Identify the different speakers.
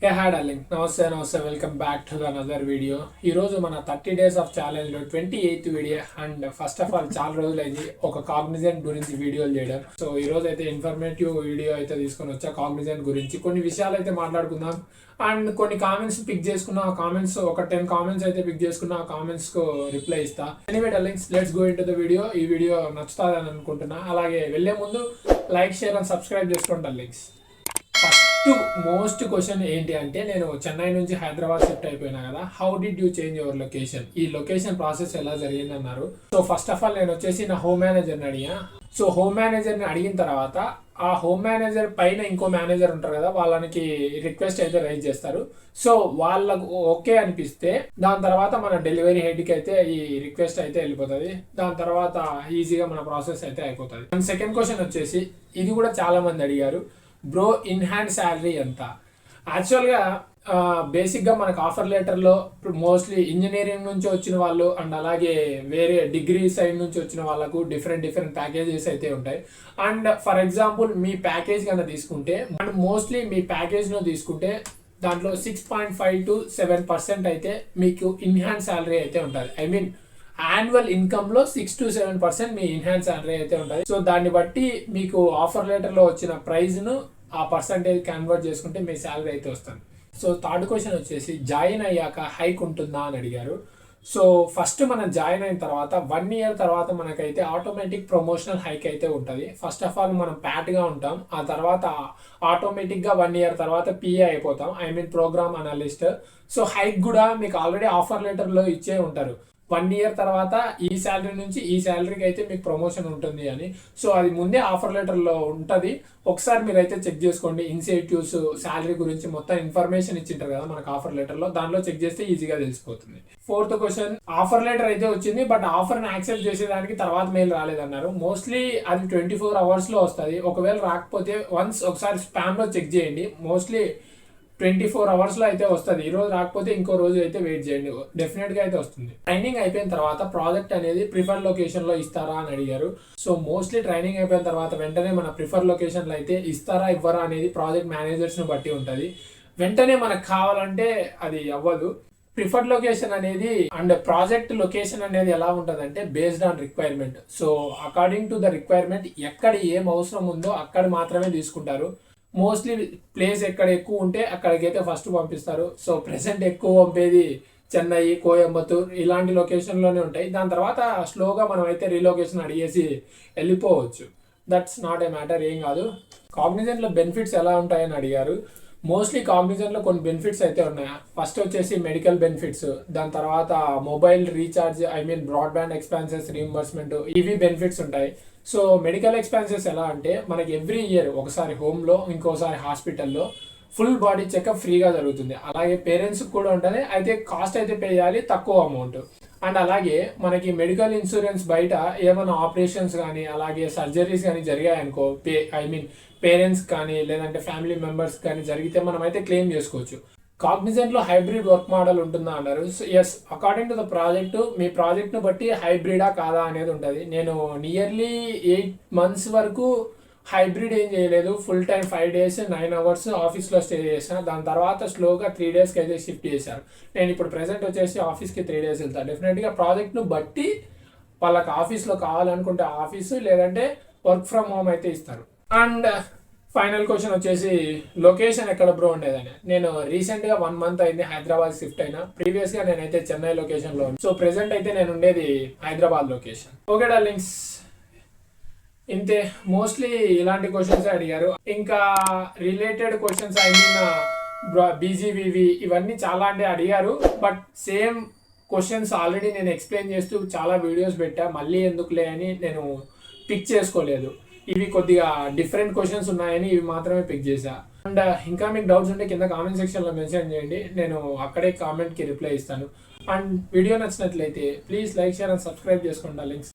Speaker 1: Hi darling, namaste welcome back to another video. ఈరోజు మన 30 days of ఛాలెంజ్లో 28th video. And first of all చాలా రోజులైంది ఒక కాగ్నిజెంట్ గురించి వీడియోలు చేయడం. సో ఈరోజు అయితే ఇన్ఫర్మేటివ్ వీడియో అయితే తీసుకొని వచ్చా. కాగ్నిజెంట్ గురించి కొన్ని విషయాలు అయితే మాట్లాడుకుందాం. అండ్ కొన్ని కామెంట్స్ పిక్ చేసుకున్న ఆ కామెంట్స్ ఒక 10 కామెంట్స్ అయితే పిక్ చేసుకున్న ఆ కామెంట్స్కు రిప్లై ఇస్తా. Anyway darlings, let's go into the video. ఈ వీడియో నచ్చుతుందని అనుకుంటున్నా. అలాగే వెళ్ళే ముందు లైక్, షేర్ అండ్ సబ్స్క్రైబ్ చేసుకోండి డార్లింగ్స్. మోస్ట్ క్వశ్చన్ ఏంటి అంటే, నేను చెన్నై నుంచి హైదరాబాద్ షిఫ్ట్ అయిపోయినా కదా, how did you change your location? ఈ లొకేషన్ ప్రాసెస్ ఎలా జరిగింది అన్నారు. సో ఫస్ట్ ఆఫ్ ఆల్ నేను వచ్చేసి నా హోమ్ మేనేజర్ని అడిగా. సో హోమ్ మేనేజర్ని అడిగిన తర్వాత ఆ హోమ్ మేనేజర్ పైన ఇంకో మేనేజర్ ఉంటారు కదా, వాళ్ళకి రిక్వెస్ట్ అయితే రైజ్ చేస్తారు. సో వాళ్ళకు ఓకే అనిపిస్తే దాని తర్వాత మన డెలివరీ హెడ్కి అయితే ఈ రిక్వెస్ట్ అయితే వెళ్ళిపోతుంది. దాని తర్వాత ఈజీగా మన ప్రాసెస్ అయితే అయిపోతుంది. అండ్ సెకండ్ క్వశ్చన్ వచ్చేసి, ఇది కూడా చాలా మంది అడిగారు, బ్రో ఇన్ హ్యాండ్ శాలరీ ఎంత? యాక్చువల్గా బేసిక్గా మనకు ఆఫర్ లెటర్లో మోస్ట్లీ ఇంజనీరింగ్ నుంచి వచ్చిన వాళ్ళు అండ్ అలాగే వేరే డిగ్రీ సైడ్ నుంచి వచ్చిన వాళ్ళకు డిఫరెంట్ ప్యాకేజెస్ అయితే ఉంటాయి. And for example me package కన్నా తీసుకుంటే, మనం మోస్ట్లీ మీ ప్యాకేజ్ను తీసుకుంటే దాంట్లో 6.5 to 7% అయితే మీకు ఇన్ హ్యాండ్ శాలరీ అయితే ఉంటుంది. ఐ మీన్ యాన్యువల్ ఇన్కమ్లో 6 to 7% మీ ఇన్హాన్స్ శాలరీ అయితే ఉంటుంది. సో దాన్ని బట్టి మీకు ఆఫర్ లెటర్లో వచ్చిన ప్రైజ్ను ఆ పర్సంటేజ్ కన్వర్ట్ చేసుకుంటే మీ శాలరీ అయితే వస్తుంది. సో థర్డ్ క్వశ్చన్ వచ్చేసి, జాయిన్ అయ్యాక హైక్ ఉంటుందా అని అడిగారు. సో ఫస్ట్ మనం జాయిన్ అయిన తర్వాత 1 year తర్వాత మనకైతే ఆటోమేటిక్ ప్రమోషనల్ హైక్ అయితే ఉంటుంది. ఫస్ట్ ఆఫ్ ఆల్ మనం ప్యాట్గా ఉంటాం, ఆ తర్వాత ఆటోమేటిక్గా 1 year తర్వాత పిఏ అయిపోతాం, I mean program analyst. So hike కూడా మీకు ఆల్రెడీ ఆఫర్ లెటర్లో ఇచ్చే ఉంటారు. 1 year తర్వాత ఈ శాలరీ నుంచి ఈ శాలరీకి అయితే మీకు ప్రమోషన్ ఉంటుంది అని. సో అది ముందే ఆఫర్ లెటర్లో ఉంటుంది. ఒకసారి మీరు అయితే చెక్ చేసుకోండి. ఇన్సెంటివ్స్, శాలరీ గురించి మొత్తం ఇన్ఫర్మేషన్ ఇచ్చింటారు కదా మనకు ఆఫర్ లెటర్లో, దాంట్లో చెక్ చేస్తే ఈజీగా తెలిసిపోతుంది. ఫోర్త్ క్వశ్చన్, ఆఫర్ లెటర్ అయితే వచ్చింది బట్ ఆఫర్ని యాక్సెప్ట్ చేసేదానికి తర్వాత మెయిల్ రాలేదన్నారు. మోస్ట్లీ అది 24 hours వస్తుంది. ఒకవేళ రాకపోతే వన్స్ ఒకసారి స్పామ్లో చెక్ చేయండి. మోస్ట్లీ 24 hours అయితే వస్తుంది. ఈ రోజు రాకపోతే ఇంకో రోజు అయితే వెయిట్ చేయండి, డెఫినెట్గా అయితే వస్తుంది. ట్రైనింగ్ అయిపోయిన తర్వాత ప్రాజెక్ట్ అనేది ప్రిఫర్ లొకేషన్లో ఇస్తారా అని అడిగారు. సో మోస్ట్లీ ట్రైనింగ్ అయిపోయిన తర్వాత వెంటనే మన ప్రిఫర్ లొకేషన్లో అయితే ఇస్తారా ఇవ్వరా అనేది ప్రాజెక్ట్ మేనేజర్స్ని బట్టి ఉంటుంది. వెంటనే మనకు కావాలంటే అది అవ్వదు. ప్రిఫర్డ్ లొకేషన్ అనేది అండ్ ప్రాజెక్ట్ లొకేషన్ అనేది ఎలా ఉంటుంది అంటే based on requirement. So according to the requirement ఎక్కడ ఏం అవసరం ఉందో అక్కడ మాత్రమే తీసుకుంటారు. మోస్ట్లీ ప్లేస్ ఎక్కడ ఎక్కువ ఉంటే అక్కడికైతే ఫస్ట్ పంపిస్తారు. సో ప్రెసెంట్ ఎక్కువ పంపేది చెన్నై, కోయంబత్తూర్ ఇలాంటి లొకేషన్లోనే ఉంటాయి. దాని తర్వాత స్లోగా మనం అయితే రీలొకేషన్ అడిగేసి వెళ్ళిపోవచ్చు. దట్స్ నాట్ ఏ మ్యాటర్, ఏం కాదు. కాగ్నిజెంట్లో బెనిఫిట్స్ ఎలా ఉంటాయని అడిగారు. మోస్ట్లీ కాగ్నిజెంట్లో కొన్ని బెనిఫిట్స్ అయితే ఉన్నాయి. ఫస్ట్ వచ్చేసి మెడికల్ బెనిఫిట్స్, దాని తర్వాత mobile recharge, I mean broadband expenses reimbursement, ఇవి బెనిఫిట్స్ ఉంటాయి. సో మెడికల్ ఎక్స్పెన్సెస్ ఎలా అంటే, మనకి ఎవ్రీ ఇయర్ ఒకసారి హోమ్లో, ఇంకోసారి హాస్పిటల్లో ఫుల్ బాడీ చెకప్ ఫ్రీగా జరుగుతుంది. అలాగే పేరెంట్స్కి కూడా ఉంటుంది, అయితే కాస్ట్ అయితే పే చేయాలి, తక్కువ అమౌంట్. అండ్ అలాగే మనకి మెడికల్ ఇన్సూరెన్స్ బయట ఏమైనా ఆపరేషన్స్ కానీ అలాగే సర్జరీస్ కానీ జరిగాయనుకో, ఐ మీన్ పేరెంట్స్ కానీ లేదంటే ఫ్యామిలీ మెంబర్స్ కానీ జరిగితే మనం అయితే క్లెయిమ్ చేసుకోవచ్చు. కాగ్నిజెంట్లో హైబ్రిడ్ వర్క్ మోడల్ ఉంటుందా అన్నారు. So yes, according to the project, మీ ప్రాజెక్ట్ను బట్టి హైబ్రిడా కాదా అనేది ఉంటుంది. నేను నియర్లీ 8 months వరకు హైబ్రిడ్ ఏం చేయలేదు. ఫుల్ టైం 5 days 9 hours ఆఫీస్లో స్టే చేశాను. దాని తర్వాత స్లోగా 3 daysకి అయితే షిఫ్ట్ చేశాను. నేను ఇప్పుడు ప్రెసెంట్ వచ్చేసి ఆఫీస్కి 3 days వెళ్తాను. డెఫినెట్గా ప్రాజెక్ట్ను బట్టి వాళ్ళకి ఆఫీస్లో కావాలనుకుంటే ఆఫీసు, లేదంటే వర్క్ ఫ్రమ్ హోమ్ అయితే ఇస్తారు. అండ్ ఫైనల్ క్వశ్చన్ వచ్చేసి, లొకేషన్ ఎక్కడ బ్రో ఉండేదని. నేను రీసెంట్గా 1 month అయింది హైదరాబాద్ షిఫ్ట్ అయినా. ప్రీవియస్గా నేనైతే చెన్నై లొకేషన్లో, సో ప్రెసెంట్ అయితే నేను ఉండేది హైదరాబాద్ లొకేషన్. ఓకే డార్లింగ్స్, ఇంతే. మోస్ట్లీ ఇలాంటి క్వశ్చన్స్ అడిగారు. ఇంకా రిలేటెడ్ క్వశ్చన్స్, ఐ మీన్ బీజీవీవి ఇవన్నీ చాలా అంటే అడిగారు. బట్ సేమ్ క్వశ్చన్స్ ఆల్రెడీ నేను ఎక్స్ప్లెయిన్ చేస్తూ చాలా వీడియోస్ పెట్టా, మళ్ళీ ఎందుకులే అని నేను పిక్ చేసుకోలేదు. ఇవి కొద్దిగా డిఫరెంట్ క్వశ్చన్స్ ఉన్నాయని ఇవి మాత్రమే పిక్ చేశా. అండ్ ఇంకా మీకు డౌట్స్ ఉంటే కింద కామెంట్ సెక్షన్లో మెన్షన్ చేయండి, నేను అక్కడే కామెంట్కి రిప్లై ఇస్తాను. అండ్ వీడియో నచ్చినట్లయితే please like, share and subscribe చేసుకోండి లింక్స్.